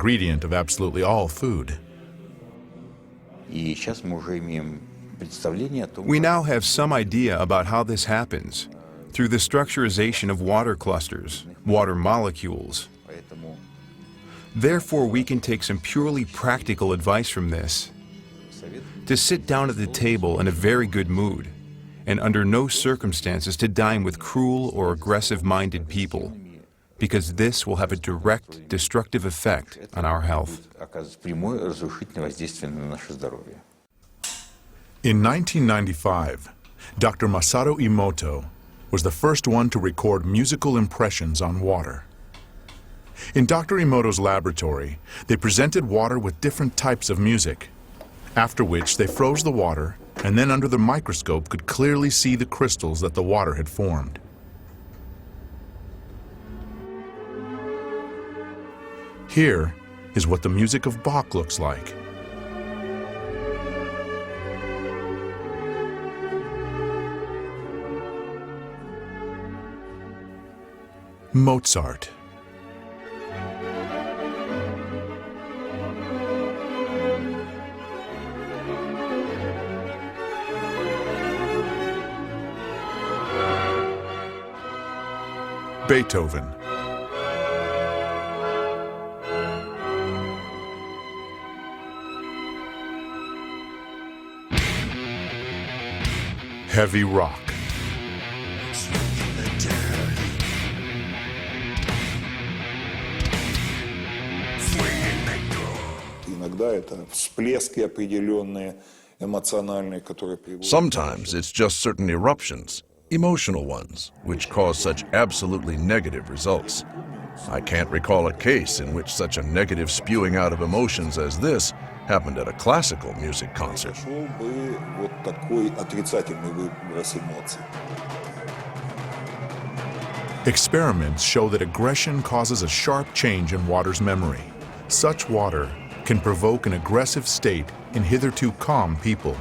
ingredient of absolutely all food. We now have some idea about how this happens through the structurization of water clusters, water molecules. Therefore, we can take some purely practical advice from this. To sit down at the table in a very good mood, and under no circumstances to dine with cruel or aggressive-minded people, because this will have a direct destructive effect on our health. In 1995, Dr. Masaru Emoto was the first one to record musical impressions on water. In Dr. Emoto's laboratory, they presented water with different types of music, after which they froze the water and then under the microscope could clearly see the crystals that the water had formed. Here is what the music of Bach looks like. Mozart. Beethoven. Heavy rock. Sometimes it's just certain eruptions, emotional ones, which cause such absolutely negative results. I can't recall a case in which such a negative spewing out of emotions as this happened at a classical music concert. Experiments show that aggression causes a sharp change in water's memory. Such water can provoke an aggressive state in hitherto calm people.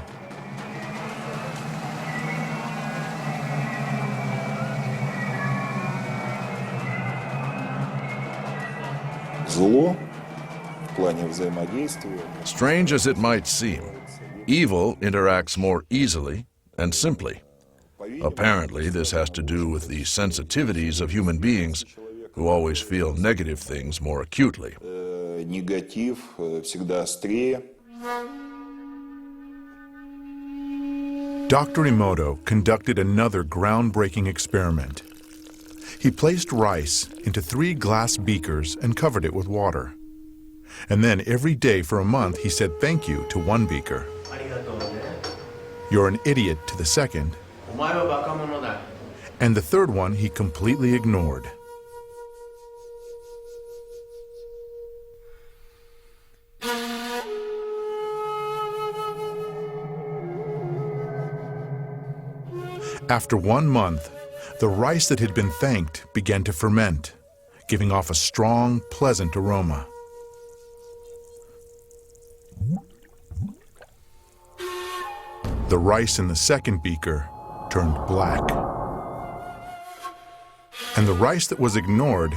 Strange as it might seem, evil interacts more easily and simply. Apparently, this has to do with the sensitivities of human beings who always feel negative things more acutely. Dr. Emoto conducted another groundbreaking experiment. He placed rice into 3 glass beakers and covered it with water. And then every day for a month he said thank you to one beaker. You're an idiot to the second. And the third one he completely ignored. After 1 month, the rice that had been thanked began to ferment, giving off a strong, pleasant aroma. The rice in the second beaker turned black. And the rice that was ignored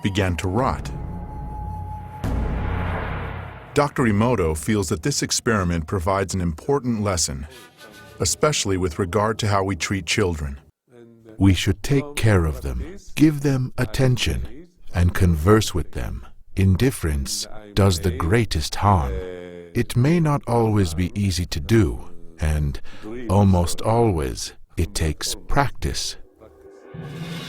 began to rot. Dr. Emoto feels that this experiment provides an important lesson, especially with regard to how we treat children. We should take care of them, give them attention, and converse with them. Indifference does the greatest harm. It may not always be easy to do, and almost always it takes practice.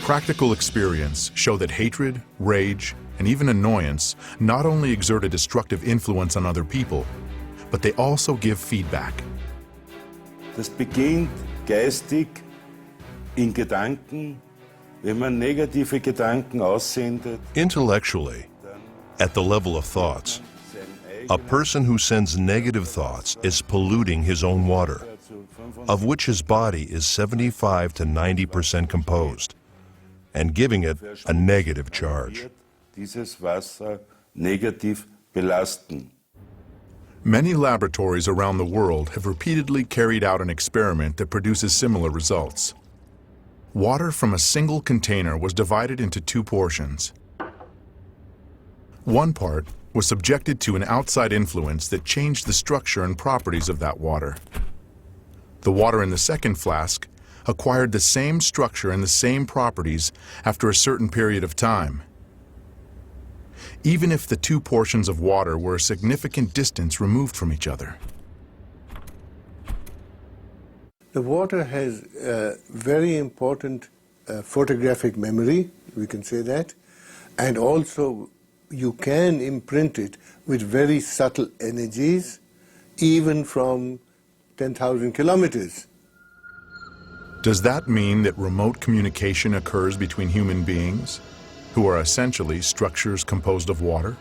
Practical experience show that hatred, rage, and even annoyance not only exert a destructive influence on other people, but they also give feedback. Das beginnt geistig in Gedanken, wenn man negative Gedanken aussendet. Intellectually, at the level of thoughts, a person who sends negative thoughts is polluting his own water, of which his body is 75 to 90% composed, and giving it a negative charge. Dieses Wasser negativ belasten. Many laboratories around the world have repeatedly carried out an experiment that produces similar results. Water from a single container was divided into 2 portions. One part was subjected to an outside influence that changed the structure and properties of that water. The water in the second flask acquired the same structure and the same properties after a certain period of time. Even if the two portions of water were a significant distance removed from each other. The water has a very important photographic memory, we can say that, and also you can imprint it with very subtle energies, even from 10,000 kilometers. Does that mean that remote communication occurs between human beings, who are essentially structures composed of water?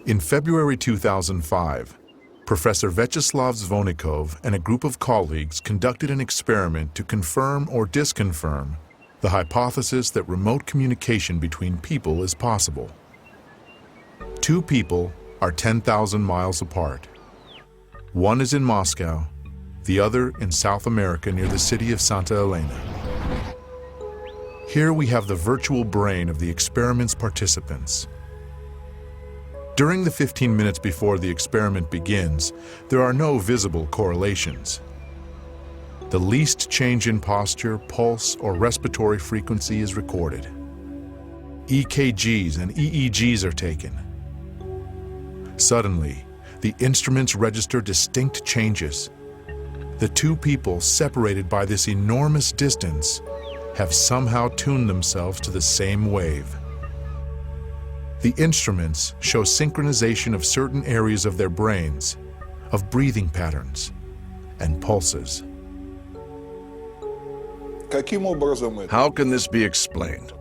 In February 2005, Professor Vyacheslav Zvonikov and a group of colleagues conducted an experiment to confirm or disconfirm the hypothesis that remote communication between people is possible. Two people are 10,000 miles apart. One is in Moscow, the other in South America near the city of Santa Elena. Here we have the virtual brain of the experiment's participants. During the 15 minutes before the experiment begins, there are no visible correlations. The least change in posture, pulse, or respiratory frequency is recorded. EKGs and EEGs are taken. Suddenly, the instruments register distinct changes. The two people separated by this enormous distance have somehow tuned themselves to the same wave. The instruments show synchronization of certain areas of their brains, of breathing patterns and pulses. How can this be explained?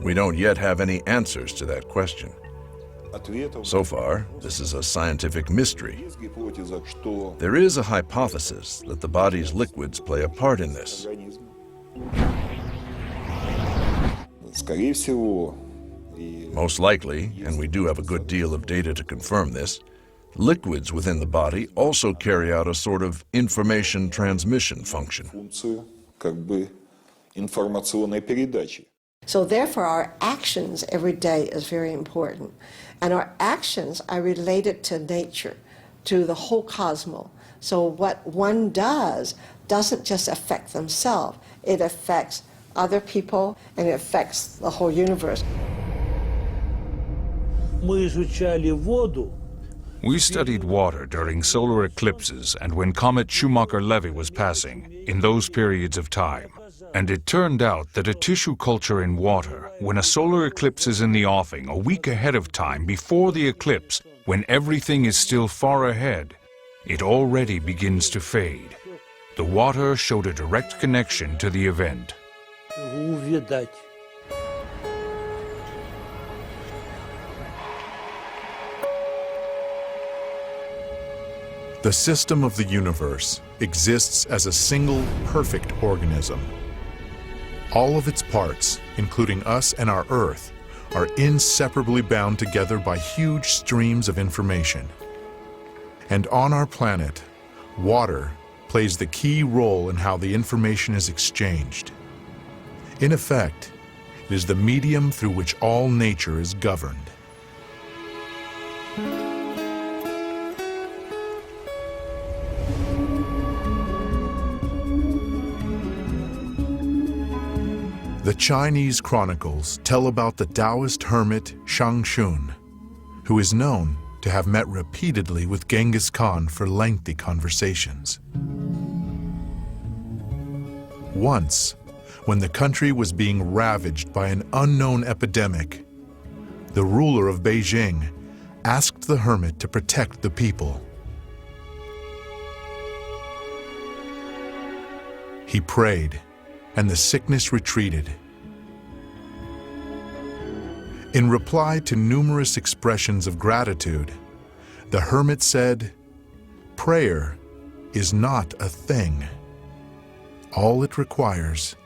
We don't yet have any answers to that question. So far, this is a scientific mystery. There is a hypothesis that the body's liquids play a part in this. Most likely, and we do have a good deal of data to confirm this, liquids within the body also carry out a sort of information transmission function. So therefore our actions every day is very important. And our actions are related to nature, to the whole cosmos. So what one does doesn't just affect themselves, it affects other people and it affects the whole universe. We studied water during solar eclipses and when Comet Schumacher-Levy was passing, in those periods of time. And it turned out that a tissue culture in water, when a solar eclipse is in the offing a week ahead of time before the eclipse, when everything is still far ahead, it already begins to fade. The water showed a direct connection to the event. The system of the universe exists as a single, perfect organism. All of its parts, including us and our Earth, are inseparably bound together by huge streams of information. And on our planet, water plays the key role in how the information is exchanged. In effect, it is the medium through which all nature is governed. The Chinese chronicles tell about the Taoist hermit Shang Xun, who is known to have met repeatedly with Genghis Khan for lengthy conversations. Once, when the country was being ravaged by an unknown epidemic, the ruler of Beijing asked the hermit to protect the people. He prayed, and the sickness retreated. In reply to numerous expressions of gratitude, the hermit said, "Prayer is not a thing. All it requires